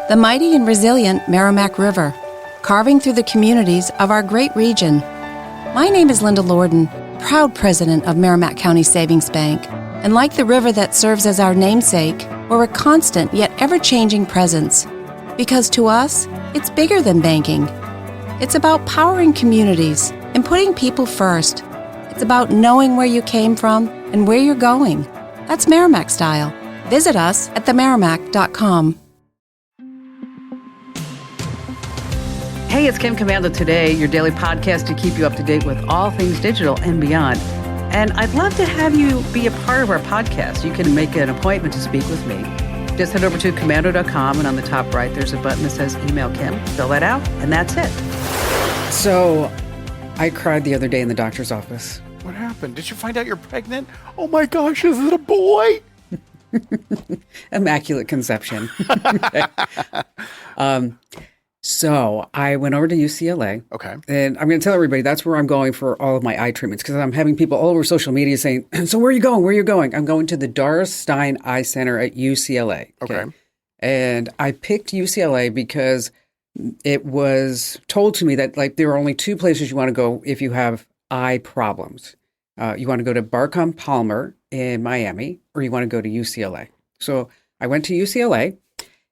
the mighty and resilient Merrimack River, carving through the communities of our great region. My name is Linda Lorden, proud president of Merrimack County Savings Bank, and like the river that serves as our namesake, we're a constant yet ever-changing presence. Because to us, it's bigger than banking. It's about powering communities and putting people first. It's about knowing where you came from and where you're going. That's Merrimack style. Visit us at themerrimack.com. Hey, it's Kim Commando Today, your daily podcast to keep you up to date with all things digital and beyond. And I'd love to have you be a part of our podcast. You can make an appointment to speak with me. Just head over to commando.com, and on the top right, there's a button that says Email Kim. Fill that out, and that's it. So I cried the other day in the doctor's office. What happened? Did you find out you're pregnant? Oh my gosh, is it a boy? Immaculate conception. So I went over to UCLA. Okay. And I'm going to tell everybody that's where I'm going for all of my eye treatments, because I'm having people all over social media saying, so where are you going? Where are you going? I'm going to the Doris Stein Eye Center at UCLA. Okay. And I picked UCLA because it was told to me that there are only two places you want to go if you have eye problems. You want to go to Barcom Palmer in Miami, or you want to go to UCLA. So I went to UCLA.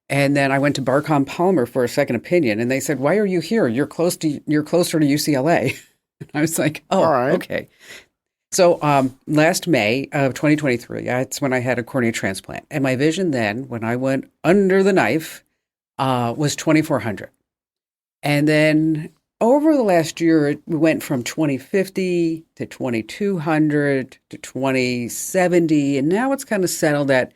And then I went to Barcom Palmer for a second opinion, and they said, "Why are you here? You're closer to UCLA." And I was like, "Oh, all right. Okay." So last May of 2023, that's when I had a cornea transplant, and my vision then, when I went under the knife, was 2400. And then over the last year, it went from 2050 to 2200 to 2070, and now it's kind of settled at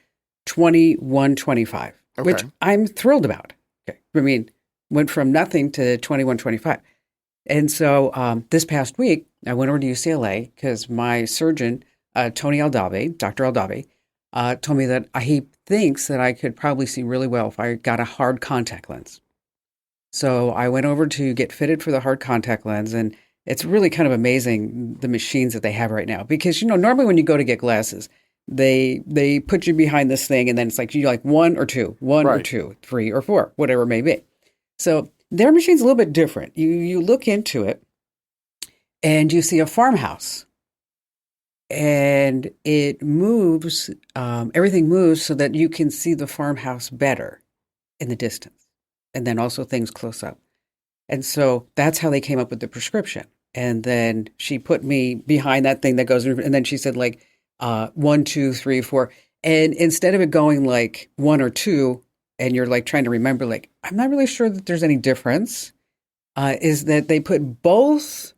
2125. Okay. Which I'm thrilled about. Okay. I mean, went from nothing to 2125. And so this past week, I went over to UCLA because my surgeon, Dr. Aldavi, told me that he thinks that I could probably see really well if I got a hard contact lens. So I went over to get fitted for the hard contact lens, and it's really kind of amazing, the machines that they have right now. Because, normally when you go to get glasses, they put you behind this thing, and then it's like you like one or two, three or four, whatever it may be. So their machine's a little bit different. You look into it, and you see a farmhouse, and it moves. Everything moves so that you can see the farmhouse better in the distance, and then also things close up. And so that's how they came up with the prescription. And then she put me behind that thing that goes, and then she said 1, 2, 3, 4. And instead of it going like 1 or 2, and you're trying to remember, I'm not really sure that there's any difference, is that they put both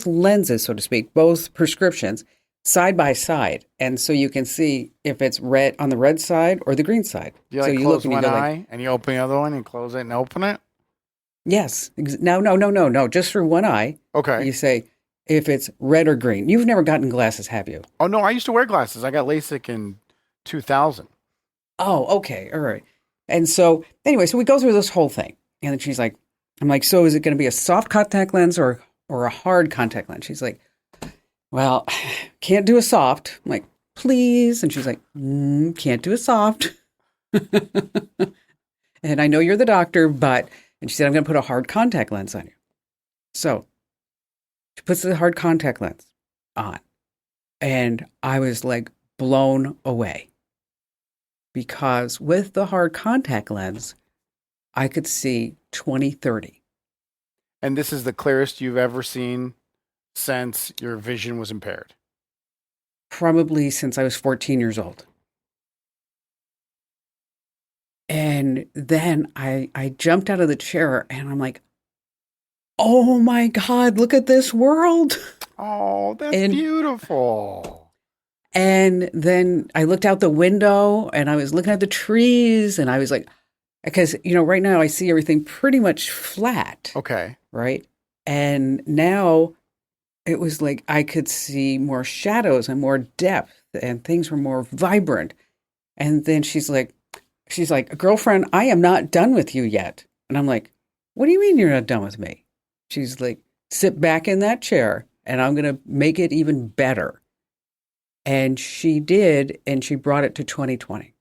lenses, so to speak, both prescriptions side by side. And so you can see if it's red on the red side or the green side. You so you close look one eye and you open the other one and close it and open it? Yes. No. Just through one eye. Okay. You say, if it's red or green. You've never gotten glasses, have you? Oh, no, I used to wear glasses. I got LASIK in 2000. Oh, okay. All right. And so anyway, so we go through this whole thing. And then she's like, I'm like, so is it going to be a soft contact lens or a hard contact lens? She's like, well, can't do a soft. I'm like, please. And she's like, can't do a soft. And I know you're the doctor, and she said, I'm going to put a hard contact lens on you. So she puts the hard contact lens on, and I was blown away, because with the hard contact lens, I could see 20/30. And this is the clearest you've ever seen since your vision was impaired? Probably since I was 14 years old. And then I jumped out of the chair, and I'm like, oh my God, look at this world. Oh, that's beautiful. And then I looked out the window, and I was looking at the trees, and I was like, because, right now I see everything pretty much flat. Okay. Right. And now it was like I could see more shadows and more depth, and things were more vibrant. And then she's like, girlfriend, I am not done with you yet. And I'm like, what do you mean you're not done with me? She's like, sit back in that chair, and I'm going to make it even better. And she did, and she brought it to 2020.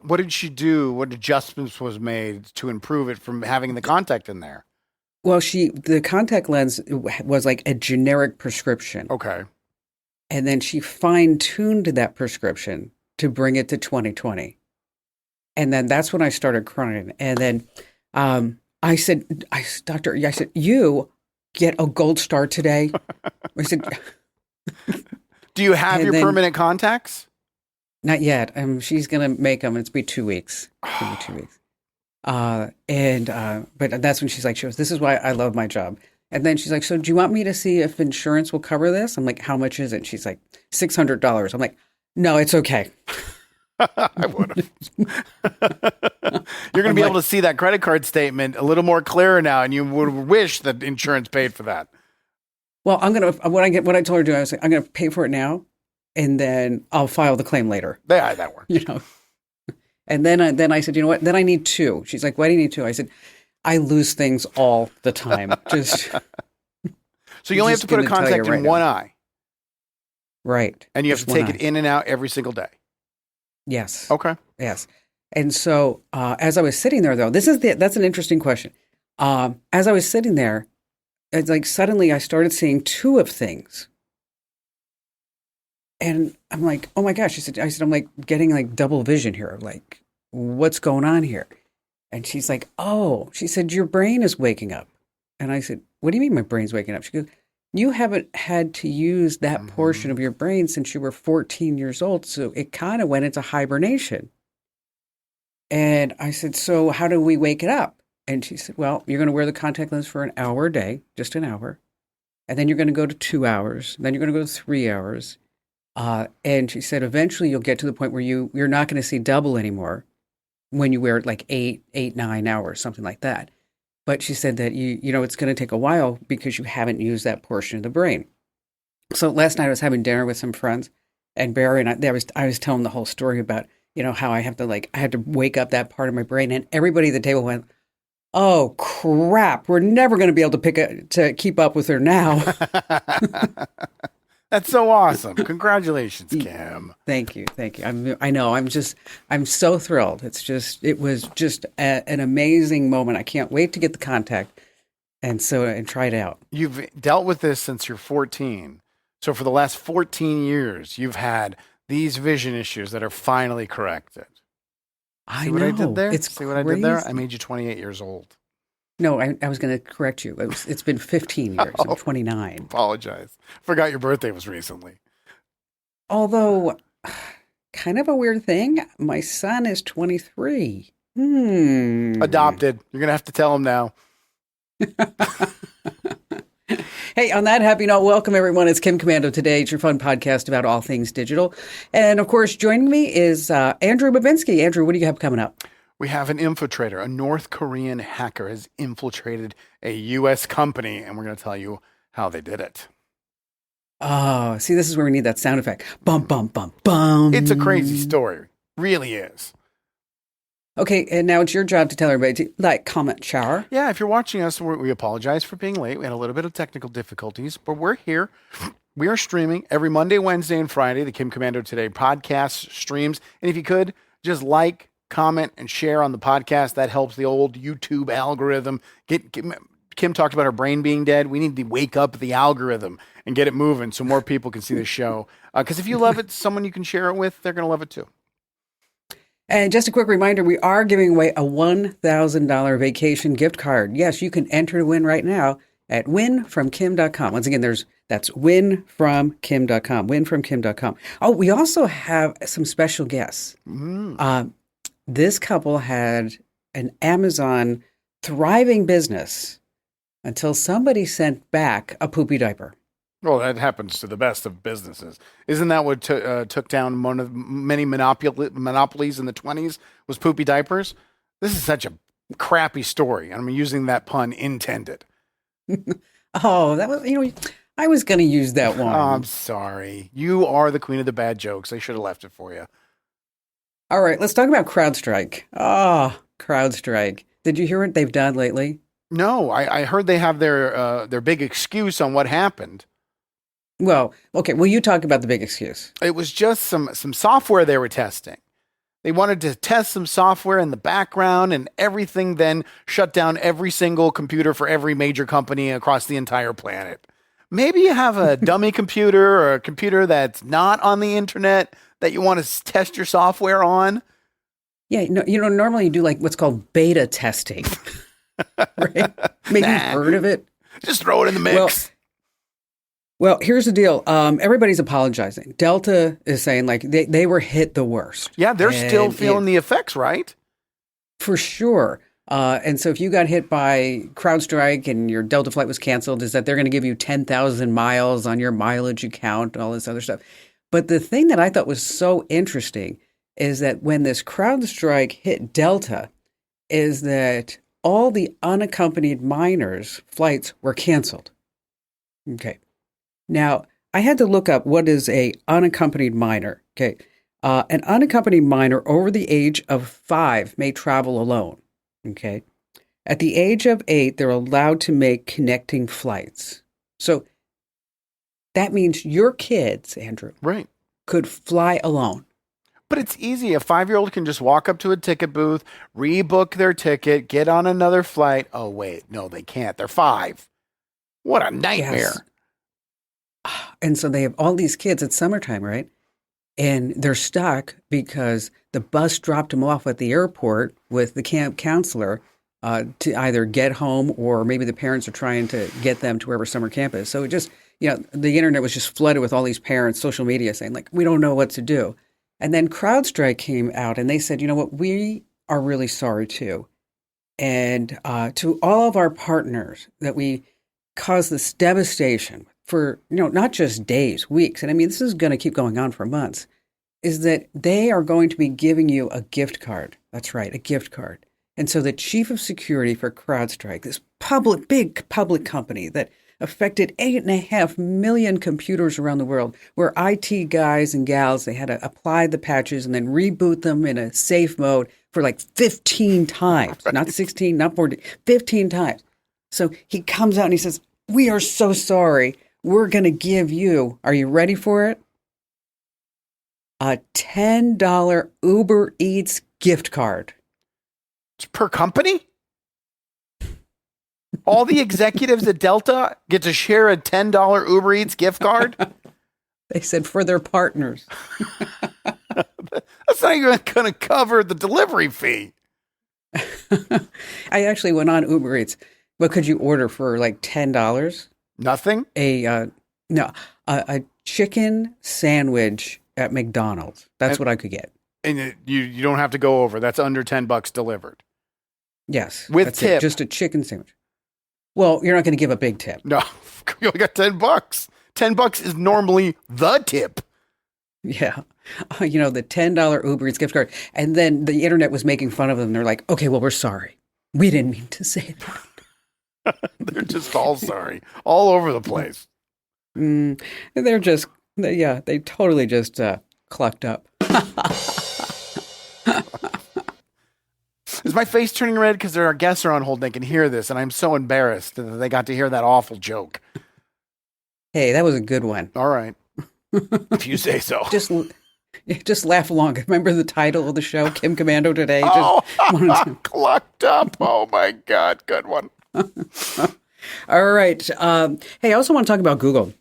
What did she do? What adjustments was made to improve it from having the contact in there? Well, the contact lens was like a generic prescription. Okay. And then she fine-tuned that prescription to bring it to 20/20. And then that's when I started crying. And then I said, Doctor, I said, you get a gold star today. I said, do you have your permanent contacts? Not yet. She's going to make them. It's be 2 weeks. It's gonna be 2 weeks. But that's when she's like, she goes, this is why I love my job. And then she's like, so do you want me to see if insurance will cover this? I'm like, how much is it? And she's like, $600. I'm like, no, it's okay. I would have. You're going to be able to see that credit card statement a little more clear now, and you would wish that insurance paid for that. Well, what I told her to do, I was like, I'm going to pay for it now, and then I'll file the claim later. Yeah, that works. You know. And then I said, you know what? Then I need two. She's like, why do you need two? I said, I lose things all the time. Just so you only have to put a contact in one eye, right? And you have to take it in and out every single day. Yes. Okay. Yes. And so as I was sitting there, though, that's an interesting question. As I was sitting there, it's like suddenly I started seeing two of things. And I'm like, oh my gosh. I said, I'm like getting like double vision here. Like, what's going on here? And she's like, oh, she said, your brain is waking up. And I said, what do you mean my brain's waking up? She goes, you haven't had to use that portion of your brain since you were 14 years old. So it kind of went into hibernation. And I said, so how do we wake it up? And she said, well, you're going to wear the contact lens for an hour a day, just an hour. And then you're going to go to 2 hours. Then you're going to go to 3 hours. And she said, eventually you'll get to the point where you're not going to see double anymore when you wear it like 9 hours, something like that. But she said that you know, it's going to take a while because you haven't used that portion of the brain. So last night I was having dinner with some friends, and Barry and I was telling the whole story about, you know, how I had to wake up that part of my brain, and everybody at the table went, "Oh crap, we're never going to be able to keep up with her now." That's so awesome. Congratulations, Kim. Thank you. I know. I'm so thrilled. It was just an amazing moment. I can't wait to get the contact and try it out. You've dealt with this since you're 14. So for the last 14 years, you've had these vision issues that are finally corrected. I know. What I did there? It's See what I did there? I made you 28 years old. No, I was going to correct you. It's been 15 years. I'm 29. Apologize. Forgot your birthday was recently. Although, kind of a weird thing, my son is 23. Adopted. You're going to have to tell him now. Hey, on that happy note, welcome everyone. It's Kim Commando Today. It's your fun podcast about all things digital. And of course, joining me is Andrew Babinski. Andrew, what do you have coming up? We have an infiltrator. A North Korean hacker has infiltrated a U.S. company, and we're going to tell you how they did it. Oh, see, this is where we need that sound effect. Bum, bum, bum, bum. It's a crazy story. Really is. Okay, and now it's your job to tell everybody to like, comment, share. Yeah, if you're watching us, we apologize for being late. We had a little bit of technical difficulties, but we're here. We are streaming every Monday, Wednesday, and Friday, the Kim Commando Today podcast streams. And if you could, just like, comment, and share on the podcast. That helps the old YouTube algorithm. Kim talked about her brain being dead. We need to wake up the algorithm and get it moving so more people can see the show. Because if you love it, someone you can share it with, they're going to love it too. And just a quick reminder, we are giving away a $1,000 vacation gift card. Yes, you can enter to win right now at winfromkim.com. Once again, that's winfromkim.com, winfromkim.com. Oh, we also have some special guests. This couple had an Amazon thriving business until somebody sent back a poopy diaper. Well, that happens to the best of businesses. Isn't that what took down one of many monopolies in the 20s was poopy diapers? This is such a crappy story. I'm using that pun intended. Oh, that was, I was going to use that one. I'm sorry. You are the queen of the bad jokes. I should have left it for you. All right, let's talk about CrowdStrike. Oh, CrowdStrike. Did you hear what they've done lately? No, I heard they have their big excuse on what happened. Well, okay. Well, you talk about the big excuse. It was just some software they were testing. They wanted to test some software in the background, and everything then shut down every single computer for every major company across the entire planet. Maybe you have a dummy computer or a computer that's not on the internet that you want to test your software on. Yeah, no, normally you do like what's called beta testing, right? Maybe you've heard of it. Just throw it in the mix. Well, here's the deal. Everybody's apologizing. Delta is saying like they were hit the worst. Yeah, they're still feeling the effects, right? For sure. And so if you got hit by CrowdStrike and your Delta flight was canceled, is that they're going to give you 10,000 miles on your mileage account, all this other stuff. But the thing that I thought was so interesting is that when this CrowdStrike hit Delta, is that all the unaccompanied minors' flights were canceled. Okay. Now, I had to look up what is a unaccompanied minor. Okay. An unaccompanied minor over the age of 5 may travel alone. Okay. At the age of 8, they're allowed to make connecting flights. So that means your kids, Andrew, right, could fly alone. But it's easy. A 5-year-old can just walk up to a ticket booth, rebook their ticket, get on another flight. Oh, wait, no, they can't. They're 5. What a nightmare. Yes. And so they have all these kids. It's summertime, right? And they're stuck because the bus dropped them off at the airport with the camp counselor to either get home, or maybe the parents are trying to get them to wherever summer camp is. So it just, the internet was just flooded with all these parents, social media saying like, we don't know what to do. And then CrowdStrike came out and they said, you know what, we are really sorry too. And to all of our partners that we caused this devastation for, not just days, weeks, and I mean, this is going to keep going on for months, is that they are going to be giving you a gift card. That's right, a gift card. And so the chief of security for CrowdStrike, this big public company that affected 8.5 million computers around the world, where IT guys and gals, they had to apply the patches and then reboot them in a safe mode for like 15 times, right. Not 16, not 14, 15 times. So he comes out and he says, we are so sorry. We're going to give you, are you ready for it? A $10 Uber Eats gift card. It's per company? All the executives at Delta get to share a $10 Uber Eats gift card? They said for their partners. That's not even going to cover the delivery fee. I actually went on Uber Eats. What could you order for like $10? Nothing? A chicken sandwich at McDonald's. That's what I could get. And you don't have to go over. That's under $10 delivered. Yes. With tip. Just a chicken sandwich. Well, you're not going to give a big tip. No, you only got $10. $10 is normally the tip. Yeah. The $10 Uber Eats gift card. And then the internet was making fun of them. They're like, okay, well, we're sorry. We didn't mean to say that. They're just all sorry. All over the place. They're just, they totally just clucked up. Is my face turning red because our guests are on hold? They can hear this, and I'm so embarrassed that they got to hear that awful joke. Hey, that was a good one. All right. If you say so. Just laugh along. Remember the title of the show, Kim Commando Today? Clucked up. Oh, my God. Good one. All right. Hey, I also want to talk about Google.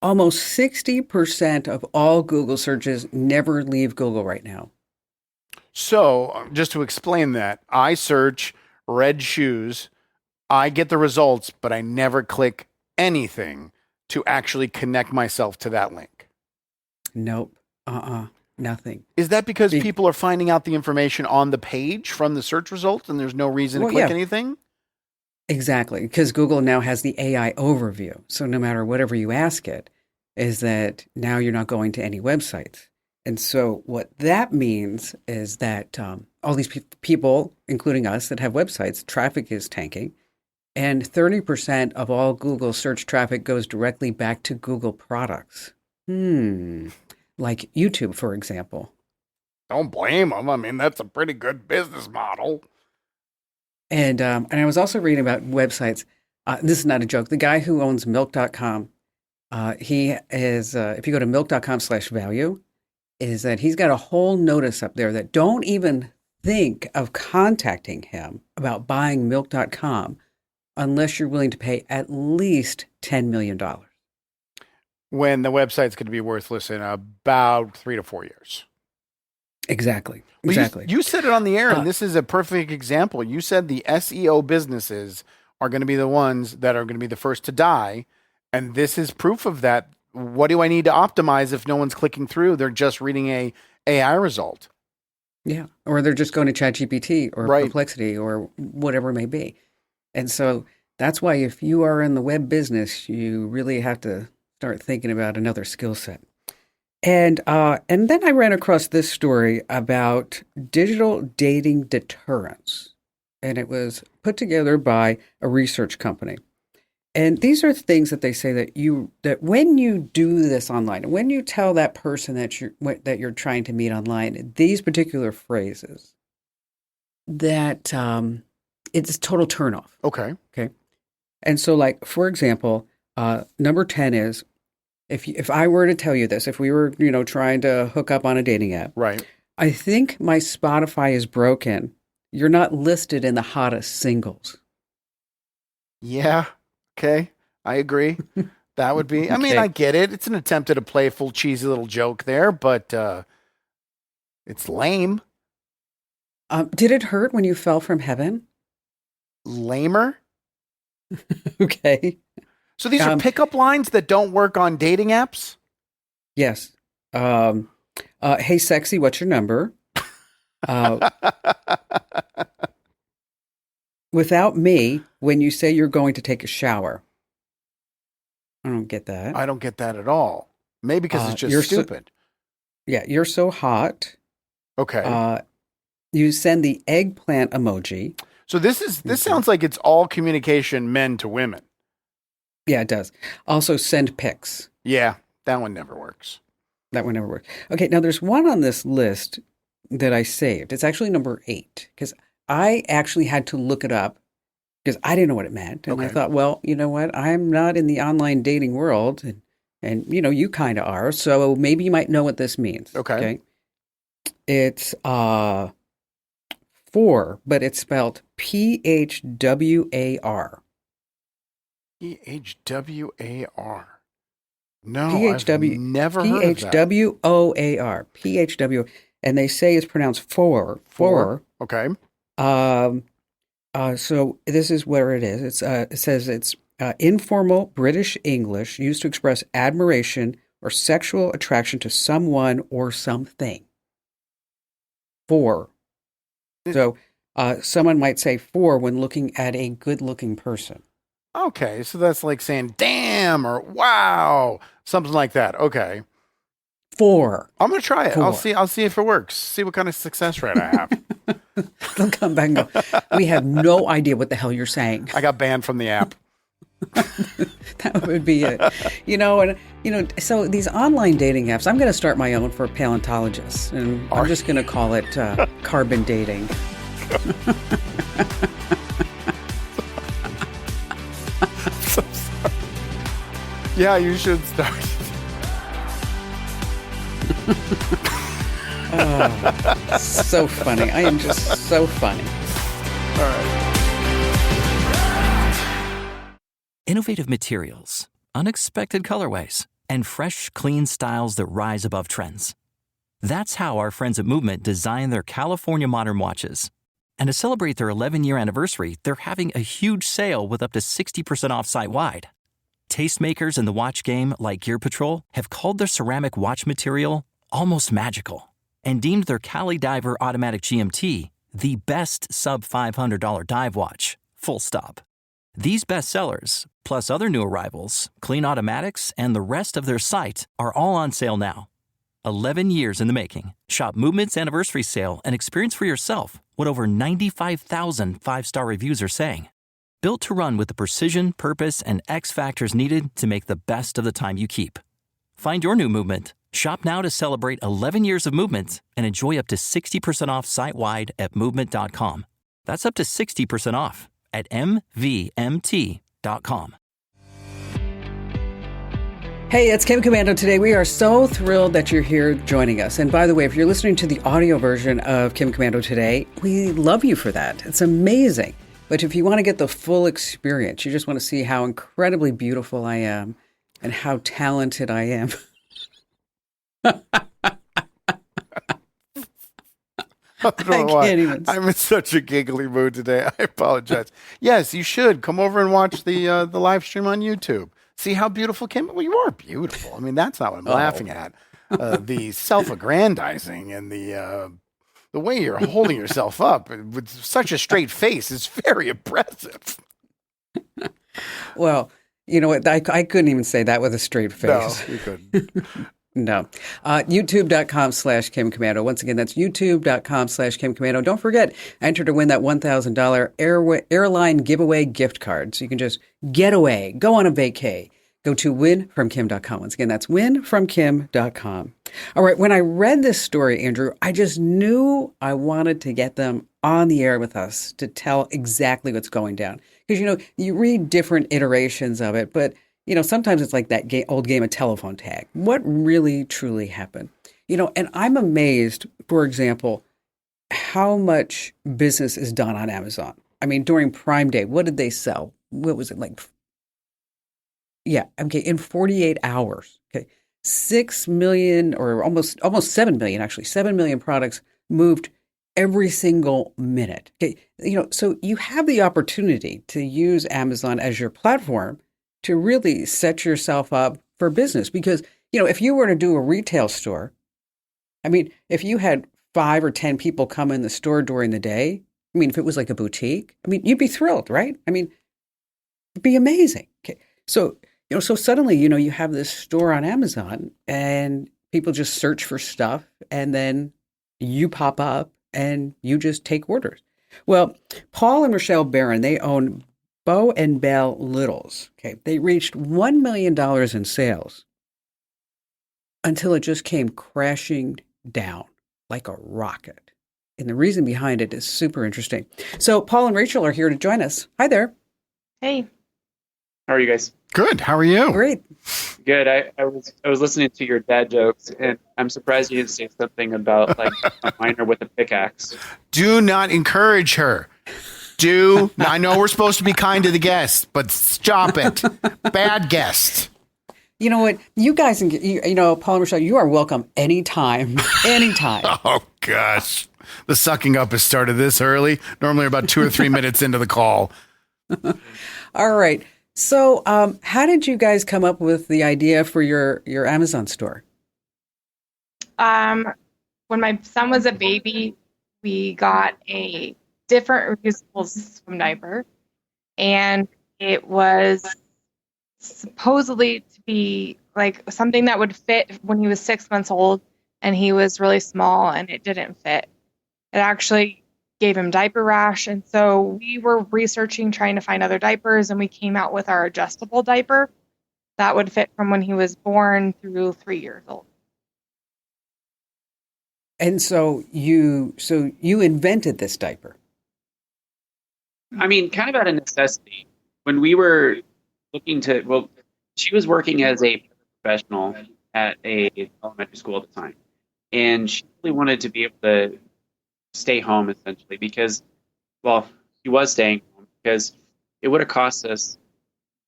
Almost 60% of all Google searches never leave Google right now. So just to explain that, I search red shoes. I get the results, but I never click anything to actually connect myself to that link. Nope. Nothing. Is that because people are finding out the information on the page from the search results and there's no reason to click anything? Exactly. Because Google now has the AI overview. So no matter whatever you ask it, is that now you're not going to any websites. And so what that means is that all these people, including us that have websites, traffic is tanking. And 30% of all Google search traffic goes directly back to Google products. Like YouTube, for example. Don't blame them. I mean, that's a pretty good business model. And I was also reading about websites. This is not a joke. The guy who owns milk.com, he is, if you go to milk.com/value, is that he's got a whole notice up there that don't even think of contacting him about buying milk.com unless you're willing to pay at least $10 million. When the website's going to be worthless in about 3 to 4 years. Exactly. Well, Exactly. You said it on the air, and this is a perfect example. You said the SEO businesses are going to be the ones that are going to be the first to die, and this is proof of that. What do I need to optimize if no one's clicking through? They're just reading a AI result. Yeah. Or they're just going to ChatGPT or Right. Perplexity or whatever it may be. And so that's why if you are in the web business, you really have to start thinking about another skill set. And then I ran across this story about digital dating deterrence. And it was put together by a research company. And these are things that they say that when you do this online, when you tell that person that you're trying to meet online, these particular phrases, that it's a total turnoff. Okay. Okay. And so, like, for example, number 10 is, if I were to tell you this, if we were, trying to hook up on a dating app, Right. I think my Spotify is broken. You're not listed in the hottest singles. Yeah. Okay. I agree. That would be, I mean, Okay. I get it. It's an attempt at a playful, cheesy little joke there, but it's lame. Did it hurt when you fell from heaven? Lamer. Okay. So these are pickup lines that don't work on dating apps? Yes. Hey, sexy, what's your number? Without me, when you say you're going to take a shower. I don't get that. I don't get that at all. Maybe because it's just you're stupid. Yeah, you're so hot. Okay. You send the eggplant emoji. So this sounds like it's all communication men to women. Yeah, it does. Also, send pics. Yeah, that one never works. That one never worked. Okay, now there's one on this list that I saved. It's actually number 8 because I actually had to look it up because I didn't know what it meant. And I Okay. thought, well, you know what? I'm not in the online dating world, and you kind of are. So maybe you might know what this means. Okay. It's 4, but it's spelled PHWAR. PHWAR. No, PHW, I've never heard of that. PHWOAR. PHW. And they say it's pronounced for. Okay. So this is where it is. It says it's informal British English used to express admiration or sexual attraction to someone or something. For. So someone might say for when looking at a good-looking person. Okay, so that's like saying damn or wow, something like that. Okay. For. I'm gonna try it. For. I'll see if it works. See what kind of success rate I have. They'll come back and go, we have no idea what the hell you're saying. I got banned from the app. That would be it. So these online dating apps, I'm going to start my own for paleontologists, and I'm just going to call it carbon dating. So sorry. Yeah, you should start. Oh, so funny. I am just so funny. All right. Innovative materials, unexpected colorways, and fresh, clean styles that rise above trends. That's how our friends at Movement designed their California modern watches. And to celebrate their 11-year anniversary, they're having a huge sale with up to 60% off site-wide. Tastemakers in the watch game, like Gear Patrol, have called their ceramic watch material almost magical and deemed their Cali Diver Automatic GMT the best sub-$500 dive watch, full stop. These bestsellers, plus other new arrivals, clean automatics, and the rest of their site are all on sale now. 11 years in the making. Shop Movement's anniversary sale and experience for yourself what over 95,000 five-star reviews are saying. Built to run with the precision, purpose, and X factors needed to make the best of the time you keep. Find your new Movement. Shop now to celebrate 11 years of Movement and enjoy up to 60% off site-wide at movement.com. That's up to 60% off at MVMT.com. Hey, it's Kim Commando today. We are so thrilled that you're here joining us. And by the way, if you're listening to the audio version of Kim Commando today, we love you for that. It's amazing. But if you want to get the full experience, you just want to see how incredibly beautiful I am and how talented I am. I can't even. I'm in such a giggly mood today. I apologize. Yes, you should come over and watch the live stream on YouTube. See how beautiful Kim. Well, you are beautiful. I mean, that's not what I'm laughing at. The self-aggrandizing and the way you're holding yourself up with such a straight face is very impressive. Well, you know what? I couldn't even say that with a straight face. No, you couldn't. No. YouTube.com/Kim Commando. Once again, that's YouTube.com/Kim Commando. Don't forget, enter to win that $1,000 airline giveaway gift card. So you can just get away, go on a vacay. Go to winfromkim.com. Once again, that's winfromkim.com. All right. When I read this story, Andrew, I just knew I wanted to get them on the air with us to tell exactly what's going down. Because, you know, you read different iterations of it, but you know, sometimes it's like that old game of telephone tag. What really, truly happened? You know, and I'm amazed, for example, how much business is done on Amazon. I mean, during Prime Day, what did they sell? What was it like? Yeah, okay, in 48 hours, okay, 6 million or almost 7 million, actually, 7 million products moved every single minute. Okay, you know, so you have the opportunity to use Amazon as your platform to really set yourself up for business. Because, you know, if you were to do a retail store, I mean, if you had 5 or 10 people come in the store during the day, I mean, if it was like a boutique, I mean, you'd be thrilled, right? I mean, it'd be amazing. Okay. So, you know, so suddenly, you know, you have this store on Amazon and people just search for stuff and then you pop up and you just take orders. Well, Paul and Rochelle Barron, they own Bow and Bell Littles. Okay, they reached $1 million in sales until it just came crashing down like a rocket. And the reason behind it is super interesting. So Paul and Rachel are here to join us. Hi there. Hey. How are you guys? Good. How are you? Great. Good. I was listening to your dad jokes, and I'm surprised you didn't say something about like a miner with a pickaxe. Do not encourage her. I know we're supposed to be kind to the guest, but stop it. Bad guest. You know what? You guys, you know, Paul and Rochelle, you are welcome anytime. Anytime. Oh, gosh. The sucking up has started this early. Normally about 2 or 3 minutes into the call. All right. So how did you guys come up with the idea for your Amazon store? When my son was a baby, we got a different reusable swim diaper, and it was supposedly to be like something that would fit when he was 6 months old, and he was really small and it didn't fit. It actually gave him diaper rash, and so we were researching, trying to find other diapers, and we came out with our adjustable diaper that would fit from when he was born through 3 years old. And so you invented this diaper. I mean, kind of out of necessity. When we were looking to, well, she was working as a professional at a elementary school at the time, and she really wanted to be able to stay home essentially because, well, she was staying home because it would have cost us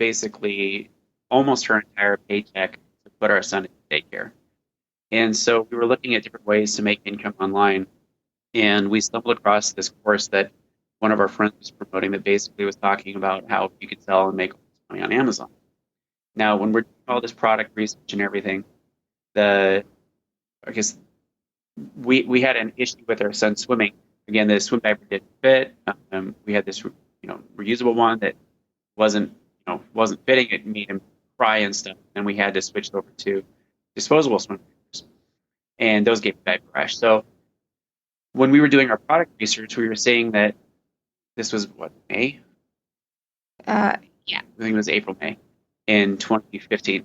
basically almost her entire paycheck to put our son in daycare. And so we were looking at different ways to make income online, and we stumbled across this course that one of our friends was promoting that basically was talking about how you could sell and make money on Amazon. Now, when we're doing all this product research and everything, I guess we had an issue with our son swimming. Again, the swim diaper didn't fit. We had this, reusable one that wasn't fitting. It made him cry and stuff. And we had to switch over to disposable swim diapers, and those gave diaper rash. So when we were doing our product research, we were saying that this was May? Yeah. I think it was April, May in 2015.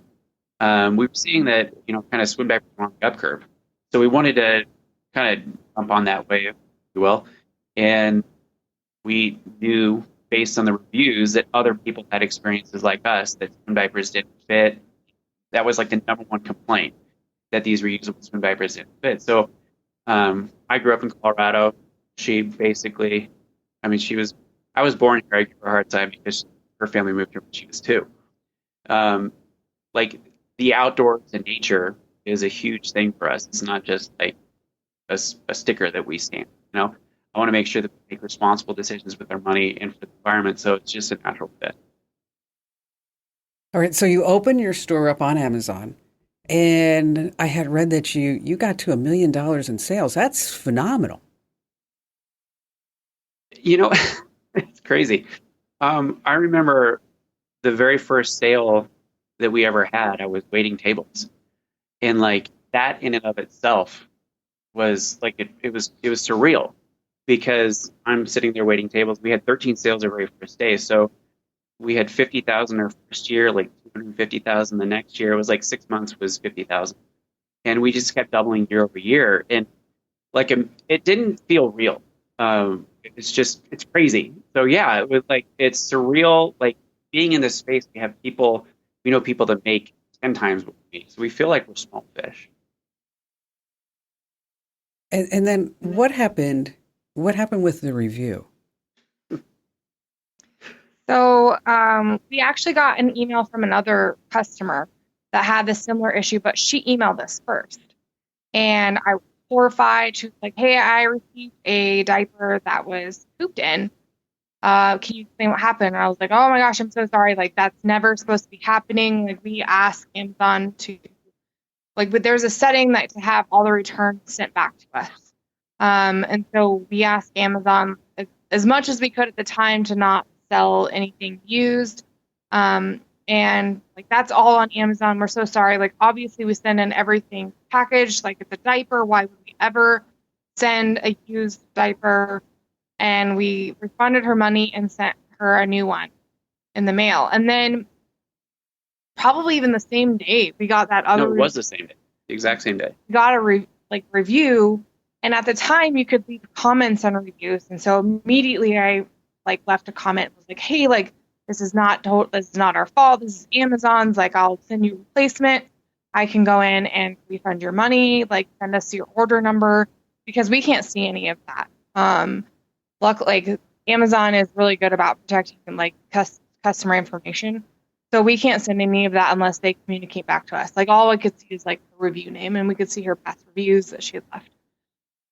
We were seeing that, kind of swim back on the up curve. So we wanted to kind of jump on that wave, if you will. And we knew based on the reviews that other people had experiences like us, that swim diapers didn't fit, that was like the number one complaint, that these reusable swim diapers didn't fit. So I grew up in Colorado. She basically, I mean, I was born here. I give her a hard time because her family moved here when she was 2. Like the outdoors and nature is a huge thing for us. It's not just like a sticker that we stamp. You know, I want to make sure that we make responsible decisions with our money and for the environment. So it's just a natural fit. All right. So you open your store up on Amazon, and I had read that you got to $1 million in sales. That's phenomenal. You know, it's crazy. I remember the very first sale that we ever had. I was waiting tables, and like that in and of itself was like it was surreal, because I'm sitting there waiting tables. We had 13 sales our very first day, so we had 50,000 our first year, like 250,000 the next year. It was like 6 months was 50,000, and we just kept doubling year over year. And like it didn't feel real. It's crazy. So yeah, it was like it's surreal. Like being in this space, we know people that make 10 times what we make, so we feel like we're small fish. And then what happened? What happened with the review? So we actually got an email from another customer that had this similar issue, but she emailed us first. And I was horrified. She was like, hey, I received a diaper that was pooped in. Can you explain what happened? And I was like, oh my gosh, I'm so sorry. Like, that's never supposed to be happening. Like, we asked Amazon but there's a setting that to have all the returns sent back to us. And so we asked Amazon as much as we could at the time to not sell anything used. And like, that's all on Amazon. We're so sorry. Like, obviously we send in everything packaged, like it's a diaper. Why would we ever send a used diaper? And we refunded her money and sent her a new one in the mail. And then probably even the same day, we got that other. No, it was the same day, the exact same day. We got a review, and at the time you could leave comments on reviews. And so immediately I left a comment, was like, hey, like, this is not our fault. This is Amazon's. Like, I'll send you a replacement. I can go in and refund your money. Like, send us your order number, because we can't see any of that. Luckily, Amazon is really good about protecting like customer information. So we can't send any of that unless they communicate back to us. Like, all I could see is like the review name, and we could see her past reviews that she had left.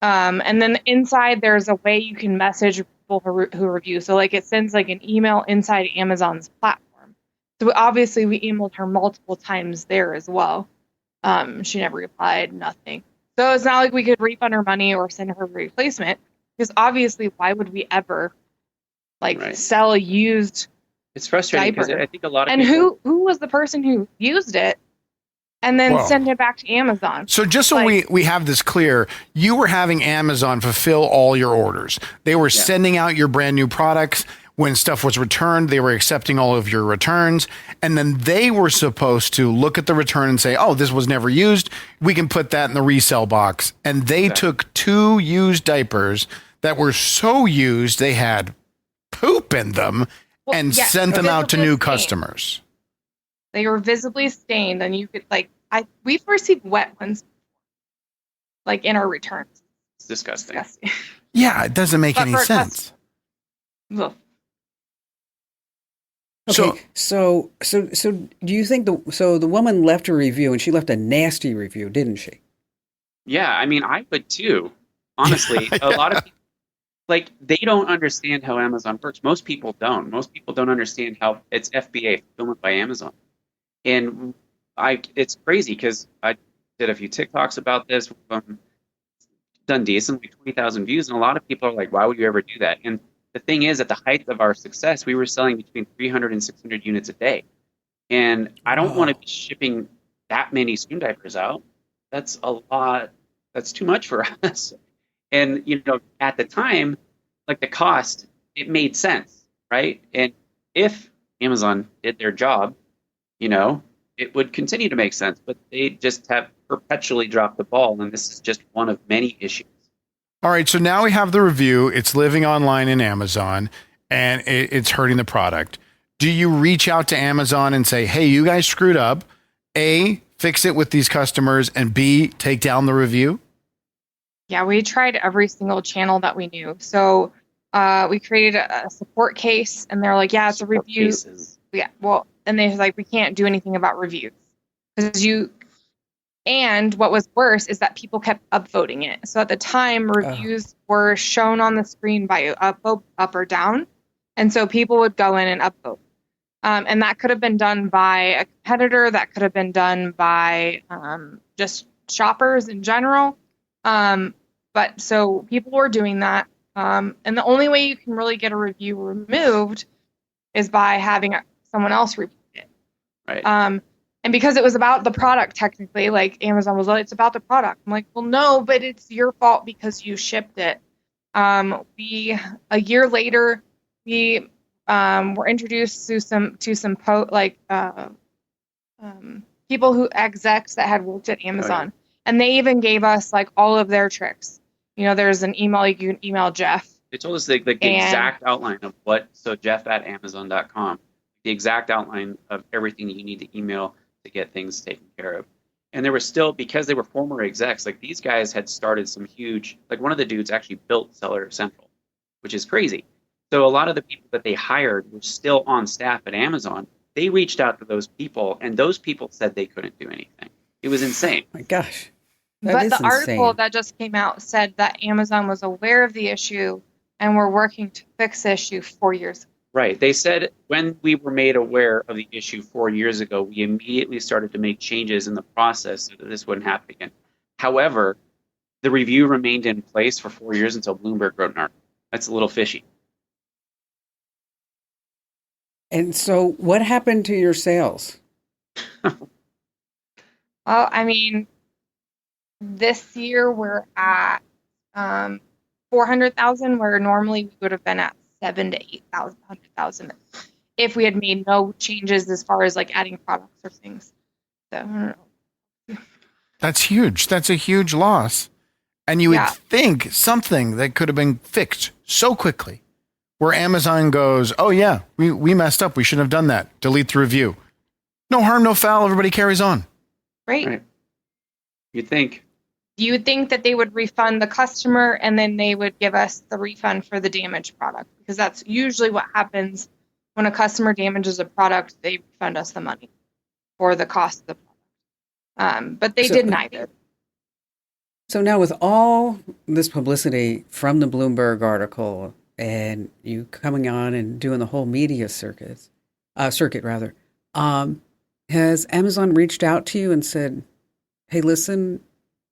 And then inside there's a way you can message people who review. So like, it sends like an email inside Amazon's platform. So obviously we emailed her multiple times there as well. She never replied, nothing. So it's not like we could refund her money or send her a replacement, because obviously why would we ever sell a used It's frustrating because I think a lot of and people... who was the person who used it and then send it back to Amazon? So just so we have this clear, you were having Amazon fulfill all your orders. They were sending out your brand new products. When stuff was returned, they were accepting all of your returns. And then they were supposed to look at the return and say, oh, this was never used. We can put that in the resell box. And they took 2 used diapers that were so used they had poop in them and sent them out to new customers. They were visibly stained, and you could we've received wet ones in our returns. It's disgusting. Yeah, it doesn't make any sense. Okay, so do you think the woman left a review, and she left a nasty review, didn't she? Yeah, I mean, I would too. Honestly, a lot of people, they don't understand how Amazon works. Most people don't. Most people don't understand how it's FBA, fulfillment by Amazon. And it's crazy because I did a few TikToks about this, done decently, 20,000 views, and a lot of people are like, why would you ever do that? And the thing is, at the height of our success, we were selling between 300 and 600 units a day. And I don't want to be shipping that many swim diapers out. That's a lot. That's too much for us. And, at the time, the cost, it made sense, right? And if Amazon did their job, it would continue to make sense. But they just have perpetually dropped the ball. And this is just one of many issues. All right, so now we have the review. It's living online in Amazon, and it's hurting the product. Do you reach out to Amazon and say, hey, you guys screwed up. A, fix it with these customers, and B, take down the review? Yeah, we tried every single channel that we knew. So we created a support case, and they're like, yeah, it's a Support review. cases. Yeah, well, and they're like, we can't do anything about reviews. And what was worse is that people kept upvoting it. So at the time, reviews were shown on the screen by up or down. And so people would go in and upvote. And that could have been done by a competitor. That could have been done by just shoppers in general. But so people were doing that. And the only way you can really get a review removed is by having someone else review it. Right. And because it was about the product, technically, like Amazon was like, it's about the product. I'm like, well, no, but it's your fault because you shipped it. A year later, we were introduced to some people who execs that had worked at Amazon, and they even gave us like all of their tricks. There's an email you can email Jeff. They told us the exact outline of so Jeff at Amazon.com, the exact outline of everything that you need to email to get things taken care of. And there were still, because they were former execs, like these guys had started some huge, like one of the dudes actually built Seller Central, which is crazy. So a lot of the people that they hired were still on staff at Amazon. They reached out to those people, and those people said they couldn't do anything. It was insane. My gosh. But the article that just came out said that Amazon was aware of the issue and were working to fix the issue 4 years ago. Right. They said when we were made aware of the issue 4 years ago, we immediately started to make changes in the process so that this wouldn't happen again. However, the review remained in place for 4 years until Bloomberg wrote an article. That's a little fishy. And so what happened to your sales? Well, I mean, this year we're at 400,000, where normally we would have been at 7 to 8,000, 100,000 if we had made no changes as far as like adding products or things. So I don't know. That's huge. That's a huge loss. And you would think something that could have been fixed so quickly, where Amazon goes, oh yeah, we messed up. We shouldn't have done that. Delete the review. No harm, no foul. Everybody carries on. Right. You'd think. You would think that they would refund the customer and then they would give us the refund for the damaged product, because that's usually what happens when a customer damages a product. They refund us the money for the cost of the product. But they did neither. So now with all this publicity from the Bloomberg article and you coming on and doing the whole media circuit, has Amazon reached out to you and said, hey, listen,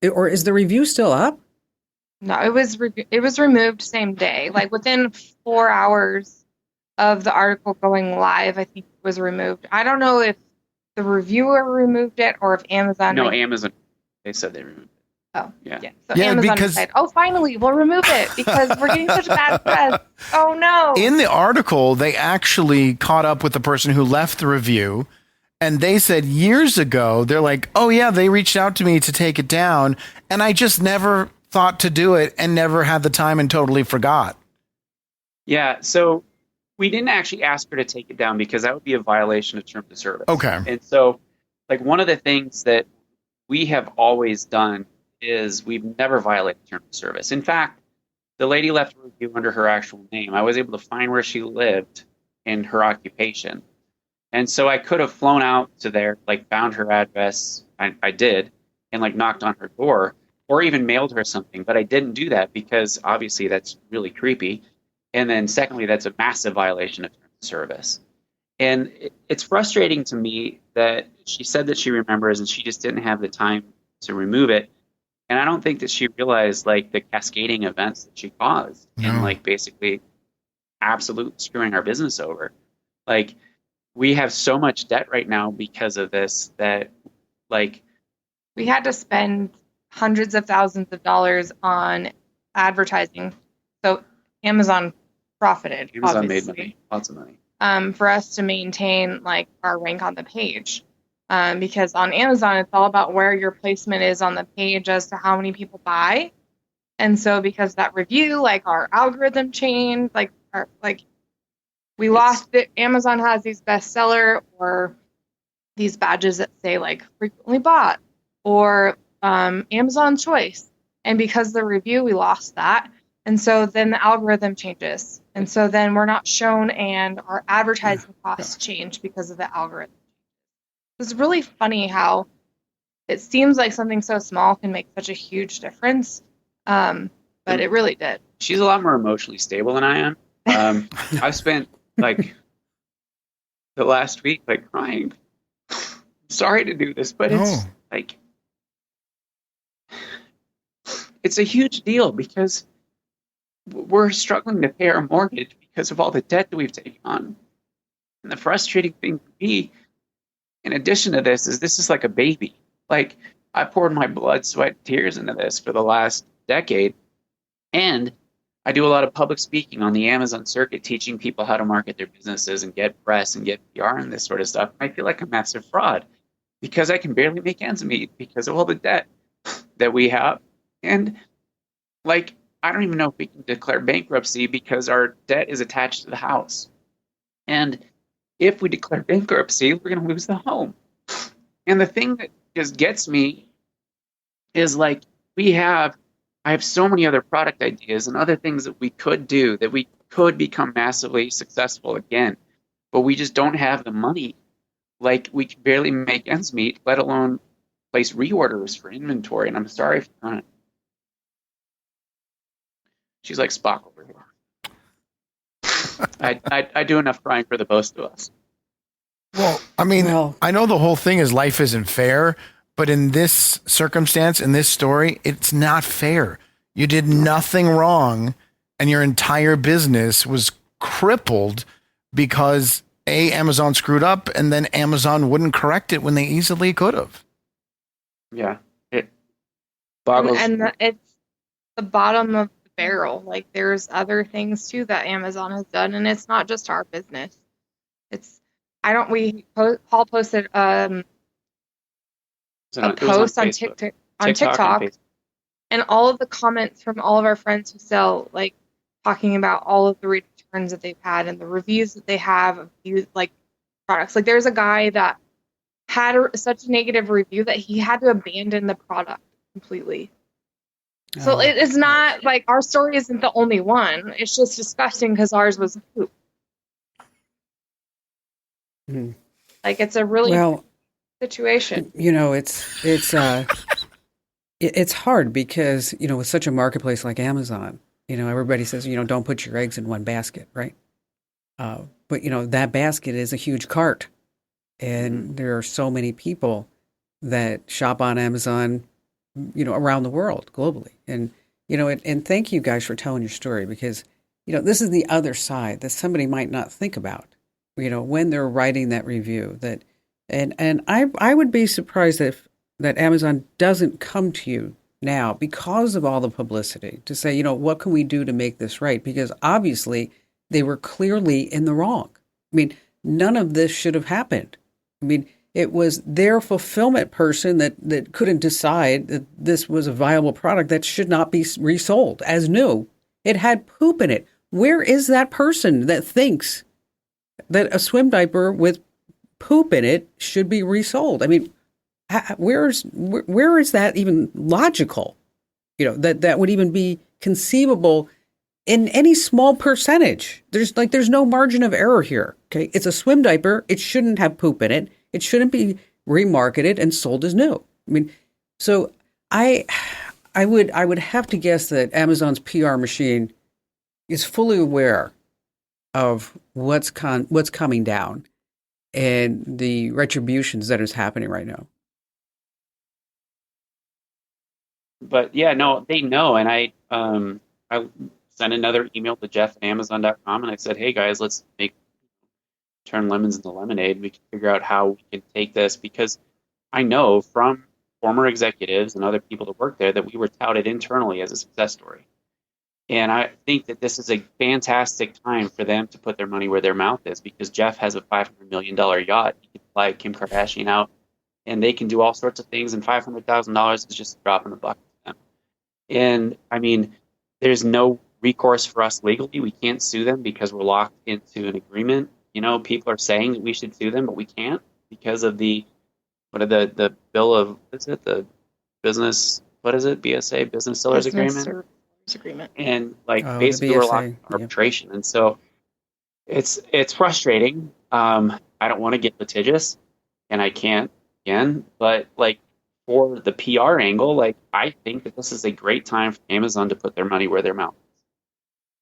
or is the review still up? No, it was removed same day. Like within 4 hours of the article going live, I think it was removed. I don't know if the reviewer removed it or if Amazon. No, Amazon. They said they removed it. Oh, yeah. So Amazon decided, finally, we'll remove it because we're getting such bad press. Oh, no. In the article, they actually caught up with the person who left the review. And they said years ago, they're like, oh, yeah, they reached out to me to take it down. And I just never thought to do it and never had the time and totally forgot. Yeah. So we didn't actually ask her to take it down because that would be a violation of terms of service. Okay. And so like one of the things that we have always done is we've never violated terms of service. In fact, the lady left a review under her actual name. I was able to find where she lived and her occupation. And so I could have flown out to there, like found her address. I did, and like knocked on her door or even mailed her something. But I didn't do that because obviously that's really creepy. And then secondly, that's a massive violation of terms of service. And it's frustrating to me that she said that she remembers and she just didn't have the time to remove it. And I don't think that she realized like the cascading events that she caused and like basically absolutely screwing our business over. Like, we have so much debt right now because of this that, like, we had to spend hundreds of thousands of dollars on advertising. So Amazon profited. Amazon obviously. made money, lots of money. For us to maintain like our rank on the page, because on Amazon it's all about where your placement is on the page as to how many people buy. And so because that review, like our algorithm changed, we lost it. Amazon has these bestseller or these badges that say like frequently bought or Amazon choice. And because of the review, we lost that. And so then the algorithm changes. And so then we're not shown and our advertising costs change because of the algorithm. It's really funny how it seems like something so small can make such a huge difference. But it really did. She's a lot more emotionally stable than I am. I've spent like the last week like crying. Sorry to do this, but it's like it's a huge deal because we're struggling to pay our mortgage because of all the debt that we've taken on. And the frustrating thing for me, in addition to this is like a baby. Like, I poured my blood, sweat, tears into this for the last decade. And I do a lot of public speaking on the Amazon circuit, teaching people how to market their businesses and get press and get PR and this sort of stuff. I feel like a massive fraud because I can barely make ends meet because of all the debt that we have. And, like, I don't even know if we can declare bankruptcy because our debt is attached to the house. And if we declare bankruptcy, we're going to lose the home. And the thing that just gets me is like I have so many other product ideas and other things that we could do that we could become massively successful again, but we just don't have the money. Like, we can barely make ends meet, let alone place reorders for inventory. And I'm sorry if you're not. She's like Spock over here. I do enough crying for the both of us. Well, I mean, I know the whole thing is life isn't fair, but in this circumstance, in this story, it's not fair. You did nothing wrong, and your entire business was crippled because Amazon screwed up, and then Amazon wouldn't correct it when they easily could have. Yeah, it boggles. And it's the bottom of the barrel. Like, there's other things too that Amazon has done, and it's not just our business. Paul posted a post on TikTok, and all of the comments from all of our friends who sell, like, talking about all of the returns that they've had and the reviews that they have of like products. Like, there's a guy that had such a negative review that he had to abandon the product completely. So it is not like our story isn't the only one. It's just disgusting because ours was a poop. Like, it's a really situation. You know, it's hard because, you know, with such a marketplace like Amazon, you know, everybody says, you know, don't put your eggs in one basket, right? But, you know, that basket is a huge cart. And there are so many people that shop on Amazon, you know, around the world, globally. And, you know, and thank you guys for telling your story because, you know, this is the other side that somebody might not think about, you know, when they're writing that review. And I would be surprised if that Amazon doesn't come to you now because of all the publicity to say, you know, what can we do to make this right? Because obviously they were clearly in the wrong. I mean, none of this should have happened. I mean, it was their fulfillment person that couldn't decide that this was a viable product that should not be resold as new. It had poop in it. Where is that person that thinks that a swim diaper with poop in it should be resold? I mean, where is that even logical? You know, that would even be conceivable in any small percentage. There's no margin of error here. Okay. It's a swim diaper. It shouldn't have poop in it. It shouldn't be remarketed and sold as new. I mean, so I would have to guess that Amazon's PR machine is fully aware of what's coming down and the retributions that is happening right now. But yeah, no, they know. And I sent another email to Jeff at Amazon.com and I said, hey guys, let's turn lemons into lemonade. We can figure out how we can take this, because I know from former executives and other people that work there that we were touted internally as a success story. And I think that this is a fantastic time for them to put their money where their mouth is, because Jeff has a $500 million yacht. He can fly Kim Kardashian out and they can do all sorts of things. And $500,000 is just a drop in the bucket for them. And I mean, there's no recourse for us legally. We can't sue them because we're locked into an agreement. You know, people are saying that we should sue them, but we can't because of the bill of, is it the business, what is it? BSA, Business Sellers Agreement? Services Agreement. And like Oh, the basically we're locked BSA, in arbitration. And so it's frustrating. I don't want to get litigious, and I can't again, but like for the PR angle, like I think that this is a great time for Amazon to put their money where their mouth is.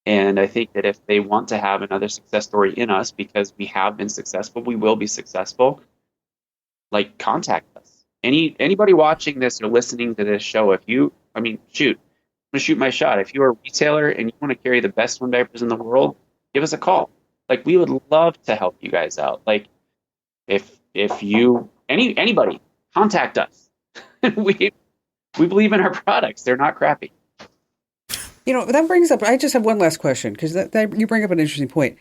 And I think that if they want to have another success story in us, because we have been successful, we will be successful, like contact us. Anybody watching this or listening to this show, shoot, I'm going to shoot my shot. If you're a retailer and you want to carry the best swim diapers in the world, give us a call. Like, we would love to help you guys out. Like, if you, anybody, contact us. we believe in our products. They're not crappy. That brings up, I just have one last question, because that you bring up an interesting point.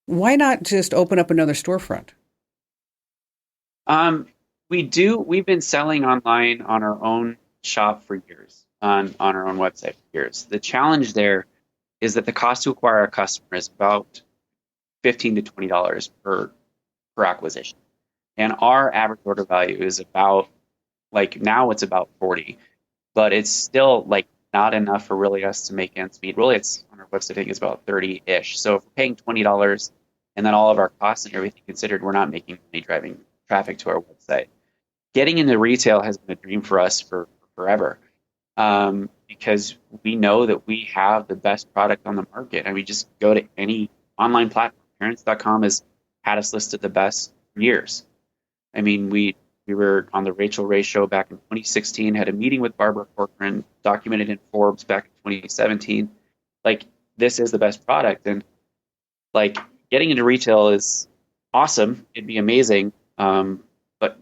Why not just open up another storefront? We've been selling online on our own shop for years, on our own website for years. The challenge there is that the cost to acquire a customer is about $15 to $20 per acquisition. And our average order value is about, like, now it's about 40, but it's still like not enough for really us to make ends meet. Really, it's on our website, I think it's about 30-ish. So if we're paying $20 and then all of our costs and everything considered, we're not making money driving traffic to our website. Getting into retail has been a dream for us for forever, because we know that we have the best product on the market. And we just go to any online platform. Parents.com has had us listed the best for years. I mean, we were on the Rachel Ray show back in 2016, had a meeting with Barbara Corcoran, documented in Forbes back in 2017. Like, this is the best product. And like, getting into retail is awesome. It'd be amazing. But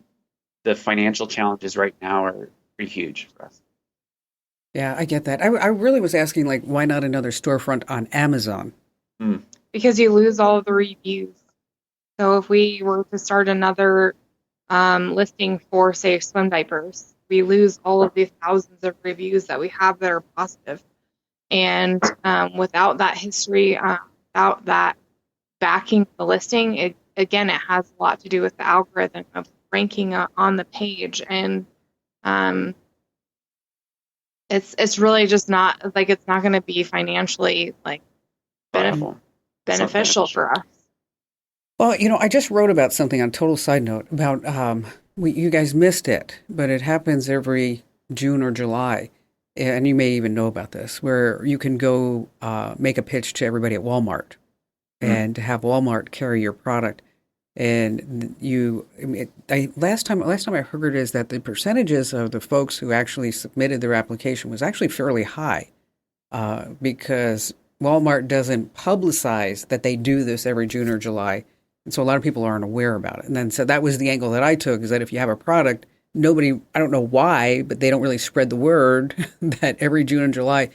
the financial challenges right now are pretty huge for us. Yeah, I get that. I really was asking, like, why not another storefront on Amazon? Because you lose all of the reviews. So if we were to start another listing for, say, swim diapers, we lose all of the thousands of reviews that we have that are positive. And without that history, without that backing the listing, it has a lot to do with the algorithm of ranking on the page. And it's really just not, like, it's not going to be financially, like, beneficial for us. Well, I just wrote about something on Total Side Note about, you guys missed it, but it happens every June or July. And you may even know about this, where you can go make a pitch to everybody at Walmart and have Walmart carry your product. And last time I heard is that the percentages of the folks who actually submitted their application was actually fairly high, because Walmart doesn't publicize that they do this every June or July. And so a lot of people aren't aware about it. And then so that was the angle that I took, is that if you have a product, nobody, I don't know why, but they don't really spread the word that every June and July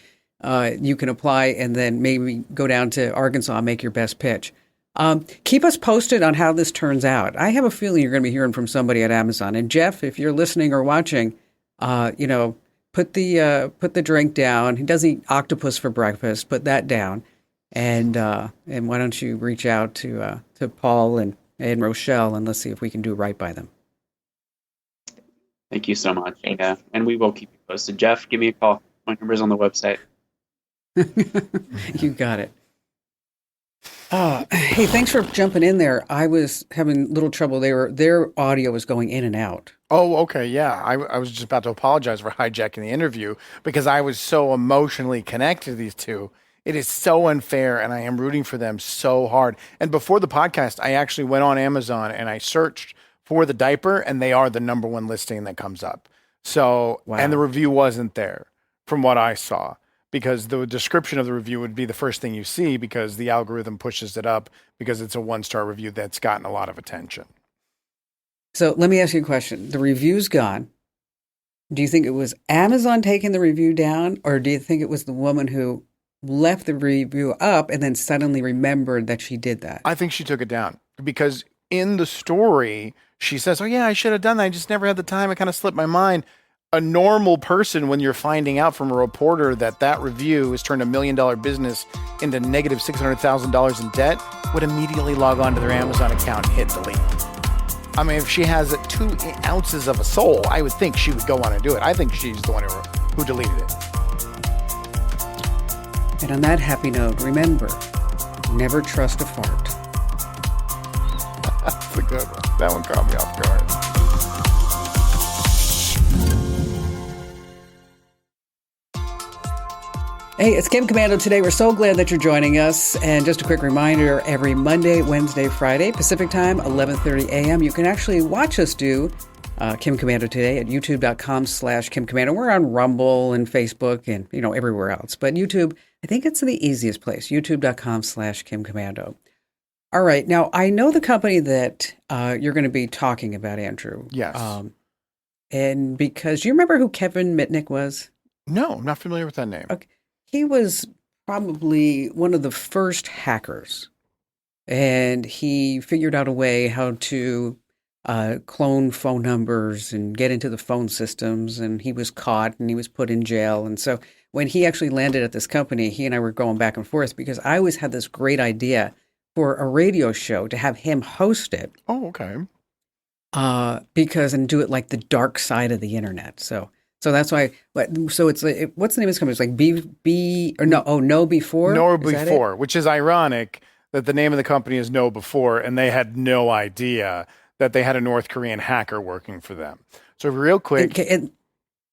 you can apply and then maybe go down to Arkansas and make your best pitch. Keep us posted on how this turns out. I have a feeling you're going to be hearing from somebody at Amazon. And Jeff, if you're listening or watching, put the drink down. He does eat octopus for breakfast. Put that down. And why don't you reach out to Paul and Rochelle, and let's see if we can do right by them. Thank you so much. Yeah, and we will keep you posted. Jeff, give me a call. My number's on the website. You got it. Hey, thanks for jumping in there. I was having a little trouble. Their audio was going in and out. Oh, okay. Yeah. I was just about to apologize for hijacking the interview because I was so emotionally connected to these two. It is so unfair, and I am rooting for them so hard. And before the podcast, I actually went on Amazon and I searched for the diaper, and they are the number one listing that comes up. So, wow. And the review wasn't there from what I saw, because the description of the review would be the first thing you see, because the algorithm pushes it up because it's a 1-star review that's gotten a lot of attention. So let me ask you a question. The review's gone. Do you think it was Amazon taking the review down, or do you think it was the woman who left the review up and then suddenly remembered that she did that? I think she took it down, because in the story, she says, oh yeah, I should have done that. I just never had the time. It kind of slipped my mind. A normal person, when you're finding out from a reporter that review has turned $1 million business into negative $600,000 in debt, would immediately log on to their Amazon account and hit delete. I mean, if she has 2 ounces of a soul, I would think she would go on and do it. I think she's the one who deleted it. And on that happy note, remember, never trust a fart. That's a good one. That one caught me off guard. Hey, it's Kim Commando today. We're so glad that you're joining us. And just a quick reminder, every Monday, Wednesday, Friday, Pacific time, 11:30 a.m., you can actually watch us do Kim Commando today at youtube.com/Kim Commando. We're on Rumble and Facebook and, everywhere else. But YouTube, I think it's the easiest place, youtube.com/Kim Commando. All right. Now, I know the company that you're going to be talking about, Andrew. Yes. And because you remember who Kevin Mitnick was? No, I'm not familiar with that name. Okay. He was probably one of the first hackers, and he figured out a way how to clone phone numbers and get into the phone systems, and he was caught and he was put in jail. And so when he actually landed at this company, he and I were going back and forth because I always had this great idea for a radio show to have him host it. Oh, okay. And do it like the dark side of the internet. So that's why. So it's like, what's the name of this company? It's like Know Before. Know Before, which is ironic that the name of the company is Know Before, and they had no idea that they had a North Korean hacker working for them. So real quick. And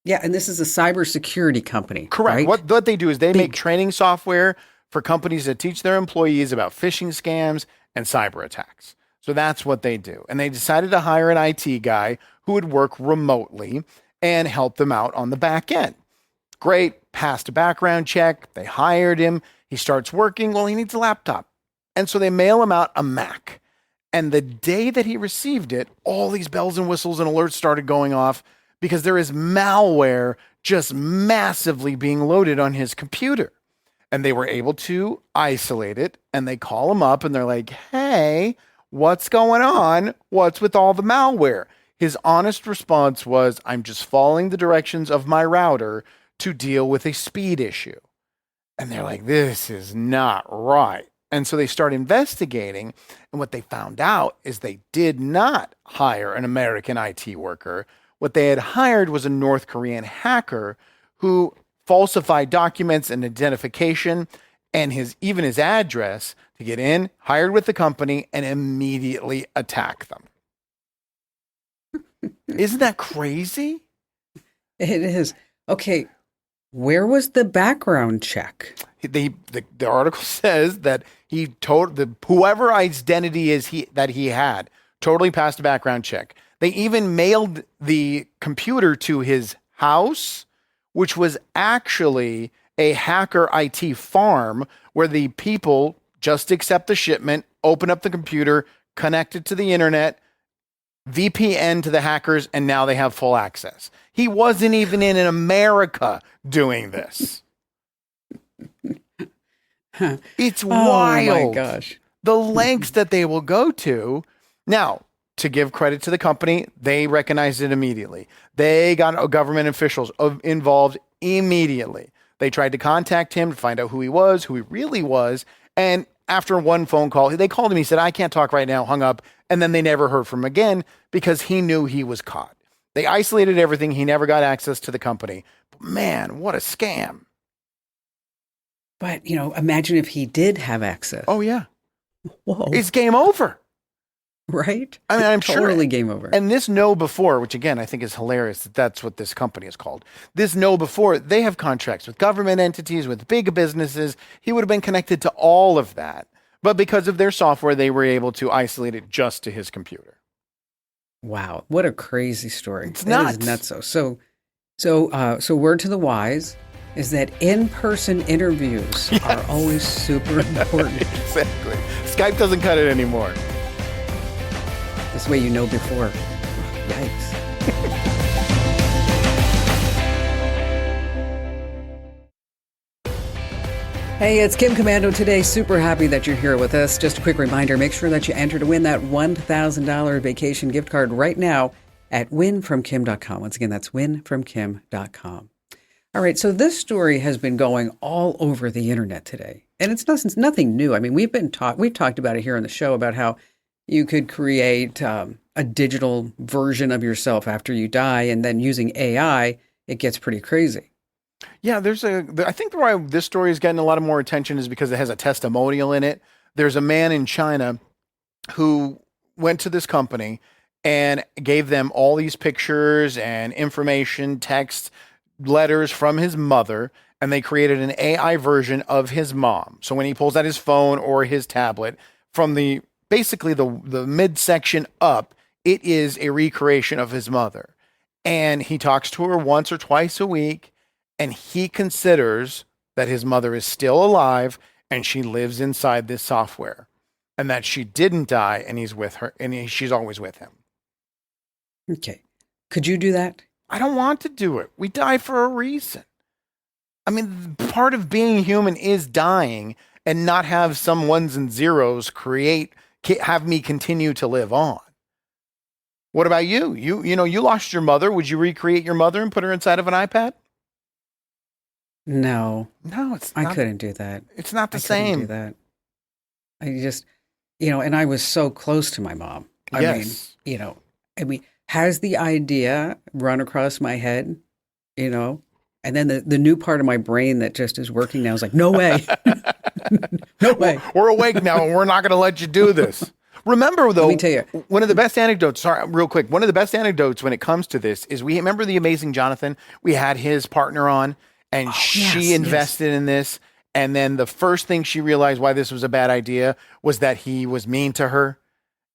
this is a cybersecurity company. Correct. Right? What they do is they make training software for companies that teach their employees about phishing scams and cyber attacks. So that's what they do. And they decided to hire an IT guy who would work remotely and help them out on the back end. Great, passed a background check. They hired him. He starts working. Well, he needs a laptop. And so they mail him out a Mac. And the day that he received it, all these bells and whistles and alerts started going off because there is malware just massively being loaded on his computer. And they were able to isolate it. And they call him up and they're like, hey, what's going on? What's with all the malware? His honest response was, I'm just following the directions of my router to deal with a speed issue. And they're like, this is not right. And so they start investigating. And what they found out is they did not hire an American IT worker. What they had hired was a North Korean hacker who falsified documents and identification and even his address to get in, hired with the company, and immediately attack them. Isn't that crazy? It is. Okay, where was the background check? The article says that he told whoever identity that he had totally passed a background check. They even mailed the computer to his house, which was actually a hacker IT farm where the people just accept the shipment, open up the computer, connect it to the internet, VPN to the hackers, and now they have full access. He wasn't even in America doing this. It's wild. Oh my gosh. The lengths that they will go to. Now, to give credit to the company, they recognized it immediately. They got government officials involved immediately. They tried to contact him to find out who he really was. And after one phone call, they called him. He said, I can't talk right now, hung up. And then they never heard from him again because he knew he was caught. They isolated everything. He never got access to the company. But man, what a scam. But, imagine if he did have access. Oh, yeah. Whoa. It's game over. Right? I mean, I'm totally sure. game over. And this Know Before, which again, I think is hilarious that that's what this company is called. This Know Before, they have contracts with government entities, with big businesses. He would have been connected to all of that. But because of their software, they were able to isolate it just to his computer. Wow. What a crazy story. It's nuts. That is nuts. So word to the wise is that in-person interviews are always super important. Exactly. Skype doesn't cut it anymore. This way before. Yikes. Hey, it's Kim Commando today. Super happy that you're here with us. Just a quick reminder, make sure that you enter to win that $1,000 vacation gift card right now at winfromkim.com. Once again, that's winfromkim.com. All right, so this story has been going all over the internet today, and it's nothing new. I mean, we've talked about it here on the show about how you could create a digital version of yourself after you die, and then using AI, it gets pretty crazy. Yeah, I think why this story is getting a lot of more attention is because it has a testimonial in it. There's a man in China who went to this company and gave them all these pictures and information, text, letters from his mother, and they created an AI version of his mom. So when he pulls out his phone or his tablet, from basically the midsection up, it is a recreation of his mother. And he talks to her once or twice a week, and he considers that his mother is still alive and she lives inside this software, and that she didn't die and he's with her and she's always with him. Okay. Could you do that? I don't want to do it. We die for a reason. I mean, part of being human is dying, and not have some ones and zeros have me continue to live on. What about you? You lost your mother. Would you recreate your mother and put her inside of an iPad? No, it's not. I couldn't do that. It's not the I same. couldn't do that. I just, and I was so close to my mom. Yes. I mean, has the idea run across my head, and then the new part of my brain that just is working now is like, no way. No way. We're awake now, and we're not going to let you do this. Remember, though, let me tell you, one of the best anecdotes, sorry, real quick, one of the best anecdotes when it comes to this is we remember the amazing Jonathan. We had his partner on, and she invested in this. And then the first thing she realized why this was a bad idea was that he was mean to her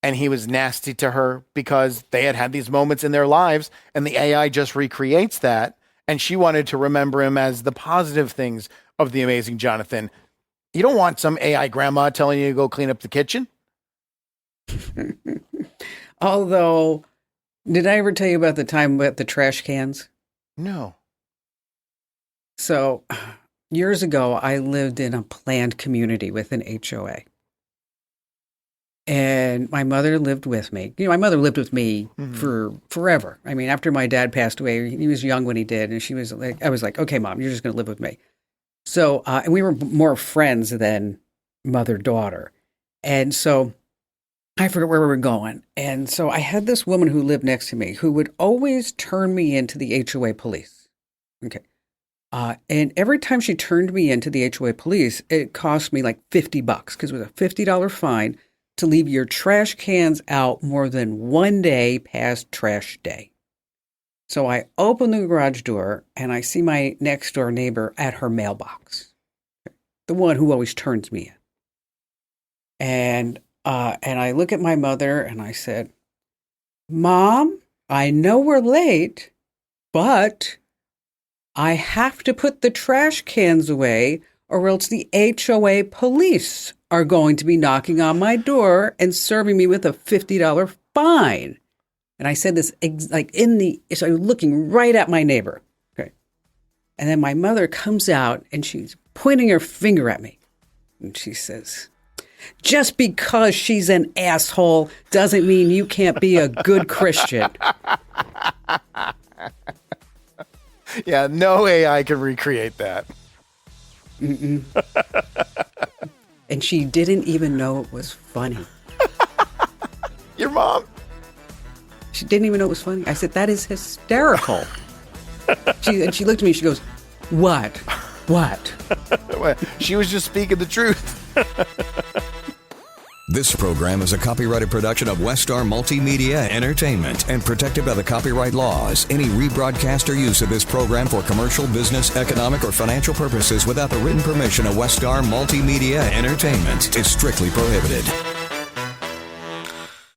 and he was nasty to her, because they had these moments in their lives, and the AI just recreates that. And she wanted to remember him as the positive things of the amazing Jonathan. You don't want some AI grandma telling you to go clean up the kitchen. Although, did I ever tell you about the time with the trash cans? No. So years ago, I lived in a planned community with an HOA. And my mother lived with me. My mother lived with me for forever. I mean, after my dad passed away, he was young when he did. And I was like, okay, Mom, you're just going to live with me. So, and we were more friends than mother-daughter. And so I forget where we were going. And so I had this woman who lived next to me who would always turn me into the HOA police. Okay. And every time she turned me into the HOA police, it cost me like $50 because it was a $50 fine to leave your trash cans out more than one day past trash day. So I open the garage door and I see my next door neighbor at her mailbox, the one who always turns me in. And I look at my mother and I said, Mom, I know we're late, but I have to put the trash cans away or else the HOA police are going to be knocking on my door and serving me with a $50 fine. And I said this so I'm looking right at my neighbor. Okay. And then my mother comes out and she's pointing her finger at me. And she says, just because she's an asshole doesn't mean you can't be a good Christian. Yeah, no AI can recreate that. Mm-mm. And she didn't even know it was funny. Your mom? She didn't even know it was funny. I said, that is hysterical. She looked at me, she goes, What? She was just speaking the truth. This program is a copyrighted production of Westar Multimedia Entertainment and protected by the copyright laws. Any rebroadcast or use of this program for commercial, business, economic, or financial purposes without the written permission of Westar Multimedia Entertainment is strictly prohibited.